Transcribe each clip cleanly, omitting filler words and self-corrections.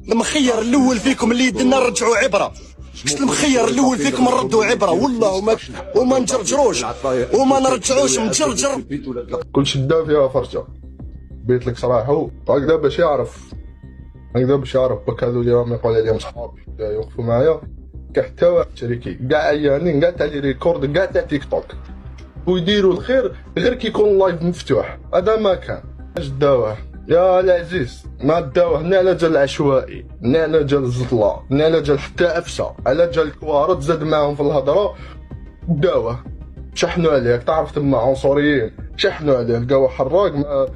المخير الاول فيكم اللي يدنا نرجعوا عبره. المخير الاول فيكم نردوا عبره والله وما نجرجروش وما نرجعوش مجرجر. كل شده فيها فرجه بيت لك صراحه. هكذا باش يعرف بك هذو اللي راهم يقول عليهم صحابي يوقفوا معايا كحتى واحد شريكي كاع عيانين كاع تاع لي ريكورد كاع تاع تيك توك ويديروا الخير غير كي يكون اللايف مفتوح. هذا ما كان اش داوه يا العزيز، ما داوه لا على جال العشوائي لا على جال الزطله لا على جال حتى عفسه على جال الكوارث زاد معاهم في الهضره. داوه شحنوا عليك تعرف تما عنصريين شحنوا عليه لقاوه حراق ما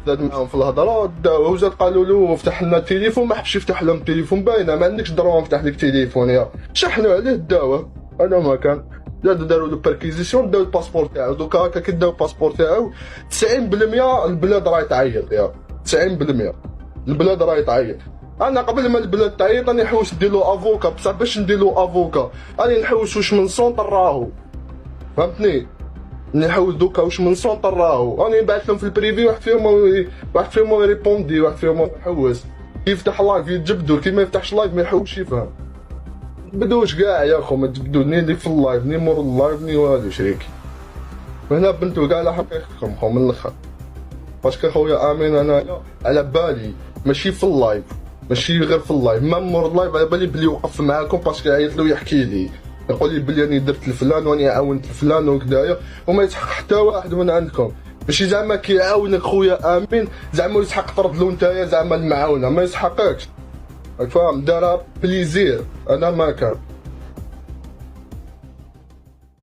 زاد معاهم في الهضره. داوه وزاد قالوا له افتح لنا التليفون ما حبش يفتح لهم التليفون باينه ما عندكش دروه نفتح لك تليفون يا شحنوا عليه. داوه انا ما كان داروا له باركيزيسيون داو الباسبور تاعو. دوكا هكا كي داو الباسبور تاعو 90% البلاد راهي تعيط يا 90% البلاد راهي تعيط. انا قبل ما البلاد تعيط راني نحوس ندير له افوكا بصح باش ندير له افوكا راني نحوس واش من سونطر راهو فهمتني. نحوس دوكا واش من سونطر راهو راني نبعث لهم في البريفي واحد فيهم يريبوندي واحد فيهم يحوس يفتح لايف يتجبدوا كي ما يفتحش لايف ما يحوسش يفهم. بدوش كاع يا خو ما تجبدوا ني اللي في اللايف ني مور اللايف ني والو شريكي. وهنا بنتو كاع على حقيقتكم خو من الاخر. باسكو خويا امين انا على بالي ماشي في اللايف ماشي غير في اللايف ما مور اللايف على بالي بلي وقف معاكم باسكو عيط له يحكي لي يقول لي بلي راني درت الفلان واني عاونت الفلان وكدايا وما يسحق حتى واحد من عندكم. ماشي زعما كيعاونك خويا امين زعما يسحق طرد له نتايا زعما المعاونه ما يسحقكش راك فاهم. دارها بليزير انا ما كان